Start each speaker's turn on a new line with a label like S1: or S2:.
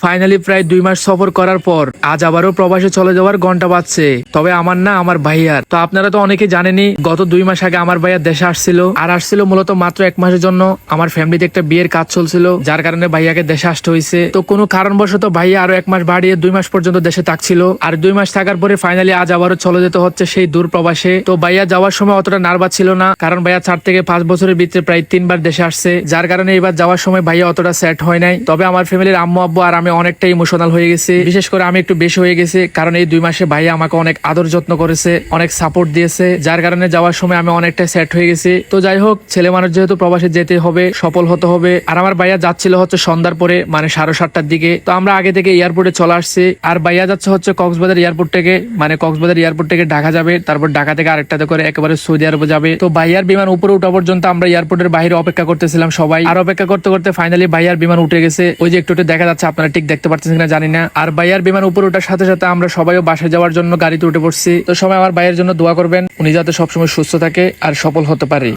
S1: Finally প্রায় 2 মাস সফর করার পর আজ আবারও প্রবাসে চলে যাওয়ার ঘন্টা বাজছে। তবে আমার না, আমার ভাইয়ার। তো আপনারা তো অনেকে জানেনই, গত 2 মাস আগে আমার ভাইয়া দেশে আসছিল, আর আসছিল মূলত মাত্র 1 মাসের জন্য। আমার ফ্যামিলিতে একটা বিয়ের কাজ চলছিল, যার কারণে ভাইয়াকে দেশে আসতে হয়েছে। তো কোনো কারণবশত ভাইয়া আরো 1 মাস বাড়িয়ে 2 মাস পর্যন্ত দেশে থাকছিল, আর 2 মাস থাকার পরে ফাইনালি আজ আবারও চলে যেতে হচ্ছে সেই দূর প্রবাসে। তো ভাইয়া যাওয়ার সময় অতটা নার্ভাস ছিল না, কারণ ভাইয়া 4 থেকে 5 বছরের ভিতরে প্রায় 3 বার দেশে আসছে, যার কারণে এবার যাওয়ার সময় ভাইয়া অতটা সেট হয় নাই। তবে আমার ফ্যামিলির আম্মু আব্বু আর আমি অনেকটা ইমোশনাল হয়ে গেছি, বিশেষ করে আমি একটু বেশি হয়ে গেছি, কারণ এই 2 মাসে ভাইয়া আমাকে অনেক আদর যত্ন করেছে, অনেক সাপোর্ট দিয়েছে, যার কারণে যাওয়ার সময় আমি অনেকটা সেট হয়ে গেছি। তো যাই হোক, ছেলে মানুষ যেহেতু প্রবাসে যেতে হবে, সফল হতে হবে। আর আমার ভাইয়া যাচ্ছিল হচ্ছে সন্ধ্যার পরে, মানে 7:30টার দিকে। তো আমরা আগে থেকে এয়ারপোর্টে চলে আসছি, আর ভাইয়া যাচ্ছে হচ্ছে কক্সবাজার এয়ারপোর্ট থেকে, মানে কক্সবাজার এয়ারপোর্ট থেকে ঢাকা যাবে, তারপর ঢাকা থেকে আরেকটাতে করে একেবারে সৌদি আরবে যাবে। তো ভাইয়ার বিমান উপরে উঠা পর্যন্ত আমরা এয়ারপোর্টের বাইরে অপেক্ষা করতেছিলাম সবাই, আর অপেক্ষা করতে করতে ফাইনালি ভাইয়ার বিমান উঠে গেছে। ওই যে একটু দেখা যাচ্ছে, আপনারা ঠিক দেখতে পাচ্ছেন কিনা জানি না। আর ভাইয়ার বিমান উপরে ওঠার সাথে সাথে আমরা সবাইও বাসায় যাওয়ার জন্য গাড়িতে উঠে পড়ছি। তো সবাই আমার ভাইয়ের জন্য দোয়া করবেন, উনি যাতে সবসময় সুস্থ থাকে আর সফল হতে পারে।